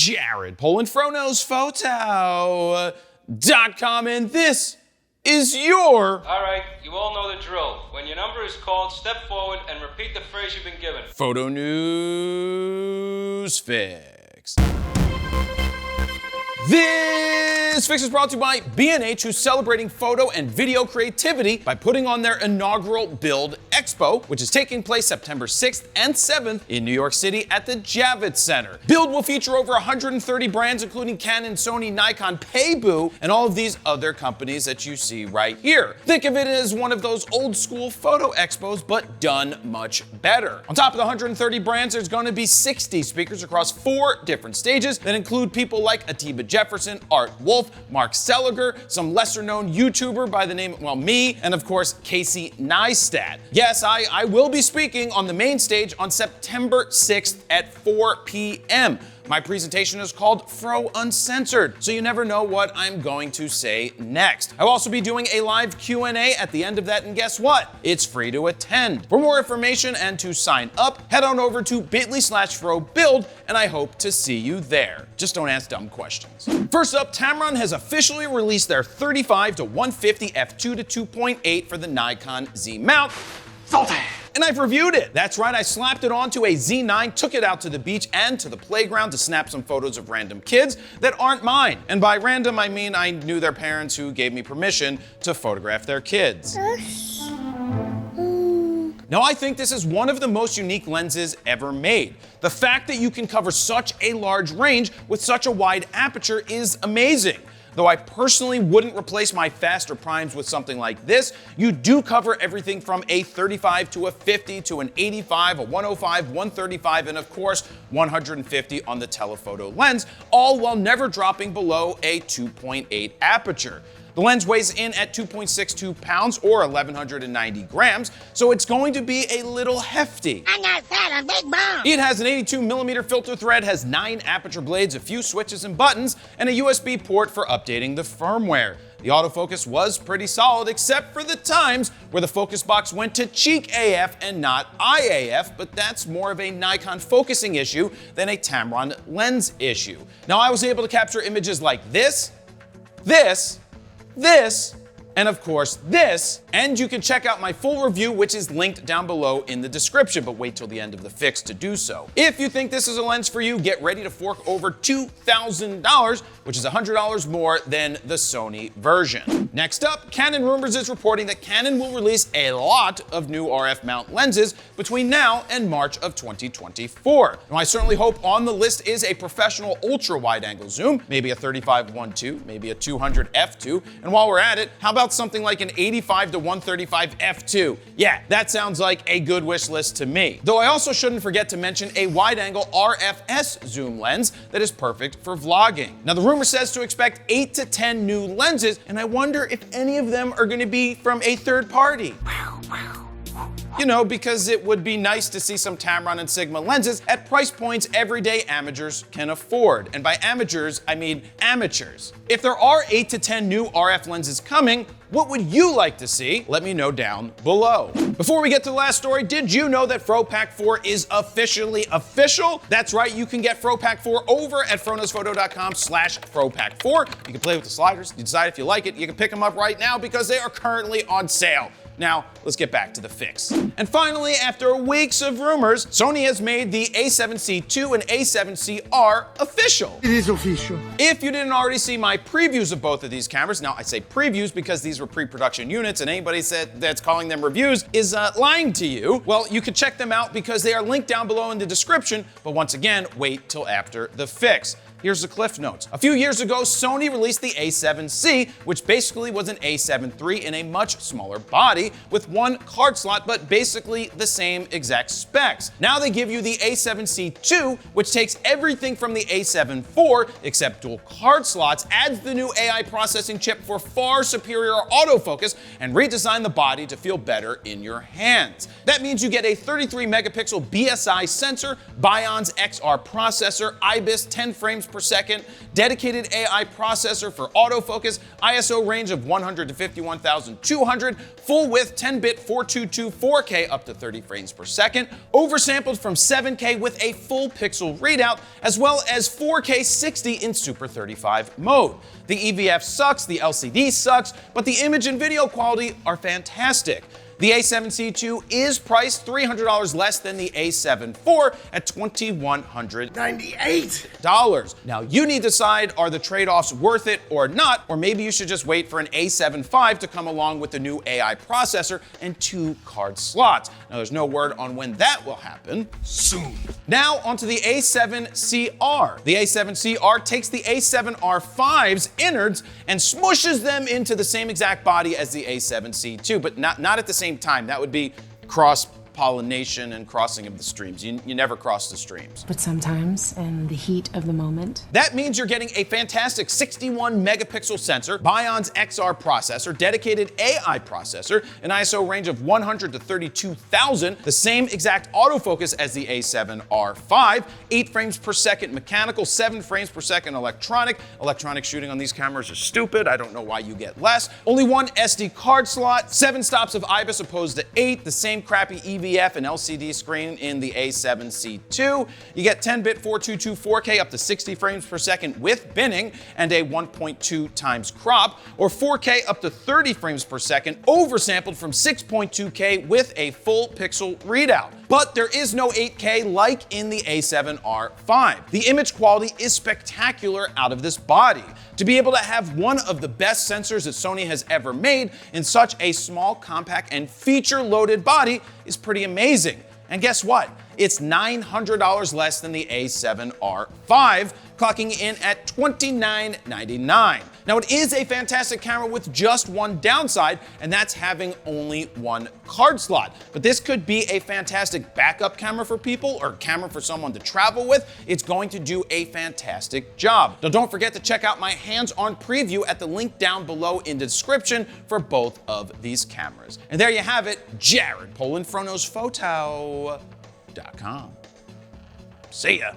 Jared Polin, FroKnowsPhoto.com, and this is your... All right, you all know the drill. When your number is called, step forward and repeat the phrase you've been given. Photo News Fix. This fix is brought to you by B&H, who's celebrating photo and video creativity by putting on their inaugural Bild Expo, which is taking place September 6th and 7th in New York City at the Javits Center. Bild will feature over 130 brands, including Canon, Sony, Nikon, Peibu, and all of these other companies that you see right here. Think of it as one of those old school photo expos, but done much better. On top of the 130 brands, there's going to be 60 speakers across 4 different stages that include people like Atiba Jefferson, Art Wolf, Mark Seliger, some lesser-known YouTuber by the name, well, me, and of course, Casey Neistat. Yes, I will be speaking on the main stage on September 6th at 4 p.m. My presentation is called Fro Uncensored, so you never know what I'm going to say next. I'll also be doing a live Q&A at the end of that, and guess what? It's free to attend. For more information and to sign up, head on over to bit.ly/FroBuild, and I hope to see you there. Just don't ask dumb questions. First up, Tamron has officially released their 35 to 150 f2 to 2.8 for the Nikon Z Mount. And I've reviewed it. That's right, I slapped it onto a Z9, took it out to the beach and to the playground to snap some photos of random kids that aren't mine. And by random, I mean I knew their parents who gave me permission to photograph their kids. Now, I think this is one of the most unique lenses ever made. The fact that you can cover such a large range with such a wide aperture is amazing. Though I personally wouldn't replace my faster primes with something like this, you do cover everything from a 35 to a 50 to an 85, a 105, 135, and of course 150 on the telephoto lens, all while never dropping below a 2.8 aperture. The lens weighs in at 2.62 pounds or 1,190 grams, so it's going to be a little hefty. I'm not fat, I'm big bone. It has an 82mm filter thread, has 9 aperture blades, a few switches and buttons, and a USB port for updating the firmware. The autofocus was pretty solid, except for the times where the focus box went to cheek AF and not IAF, but that's more of a Nikon focusing issue than a Tamron lens issue. Now, I was able to capture images like this, and of course this, and you can check out my full review, which is linked down below in the description, but wait till the end of the fix to do so. If you think this is a lens for you, get ready to fork over $2,000, which is $100 more than the Sony version. Next up, Canon Rumors is reporting that Canon will release a lot of new RF mount lenses between now and March of 2024. Now, I certainly hope on the list is a professional ultra wide angle zoom, maybe a 35-1.2, maybe a 200 f2, and while we're at it, how about something like an 85 to 135 f2? Yeah, that sounds like a good wish list to me. Though I also shouldn't forget to mention a wide-angle RFS zoom lens that is perfect for vlogging. Now, the rumor says to expect 8 to 10 new lenses, and I wonder if any of them are going to be from a third party. You know, because it would be nice to see some Tamron and Sigma lenses at price points everyday amateurs can afford. And by amateurs, I mean amateurs. If there are 8 to 10 new RF lenses coming, what would you like to see? Let me know down below. Before we get to the last story, did you know that FroPack 4 is officially official? That's right, you can get FroPack 4 over at FroKnowsPhoto.com/FroPack4. You can play with the sliders, you decide if you like it, you can pick them up right now because they are currently on sale. Now, let's get back to the fix. And finally, after weeks of rumors, Sony has made the A7C II and A7CR official. It is official. If you didn't already see my previews of both of these cameras, now I say previews because these were pre-production units and anybody that's calling them reviews is lying to you, well, you can check them out because they are linked down below in the description, but once again, wait till after the fix. Here's the cliff notes. A few years ago, Sony released the A7C, which basically was an A7 III in a much smaller body with one card slot, but basically the same exact specs. Now they give you the A7C II, which takes everything from the A7 IV, except dual card slots, adds the new AI processing chip for far superior autofocus, and redesigned the body to feel better in your hands. That means you get a 33 megapixel BSI sensor, Bion's XR processor, IBIS 10 frames per second, dedicated AI processor for autofocus, ISO range of 100 to 51,200, full width 10-bit 422 4K up to 30 frames per second, oversampled from 7K with a full pixel readout, as well as 4K 60 in Super 35 mode. The EVF sucks, the LCD sucks, but the image and video quality are fantastic. The A7C II is priced $300 less than the A7 IV at $2,198. Now you need to decide, are the trade-offs worth it or not, or maybe you should just wait for an A7 V to come along with the new AI processor and 2 card slots. Now there's no word on when that will happen. Soon. Now onto the A7CR. The A7CR takes the A7R5's innards and smushes them into the same exact body as the A7C II, but not at the same time. That would be cross-pollination and crossing of the streams. You never cross the streams. But sometimes, in the heat of the moment. That means you're getting a fantastic 61 megapixel sensor, Bion's XR processor, dedicated AI processor, an ISO range of 100 to 32,000, the same exact autofocus as the A7R5, 8 frames per second mechanical, 7 frames per second electronic. Electronic shooting on these cameras is stupid. I don't know why you get less. Only 1 SD card slot, 7 stops of IBIS opposed to 8, the same crappy EVF and LCD screen in the A7C II. You get 10-bit 422 4K up to 60 frames per second with binning and a 1.2 times crop, or 4K up to 30 frames per second oversampled from 6.2K with a full pixel readout. But there is no 8K like in the A7R5. The image quality is spectacular out of this body. To be able to have one of the best sensors that Sony has ever made in such a small, compact, and feature-loaded body is pretty amazing. And guess what? It's $900 less than the A7R5, clocking in at $29.99. Now it is a fantastic camera with just one downside, and that's having only 1 card slot. But this could be a fantastic backup camera for people or camera for someone to travel with. It's going to do a fantastic job. Now don't forget to check out my hands-on preview at the link down below in the description for both of these cameras. And there you have it, Jared Polin, FroKnowsPhoto.com. See ya.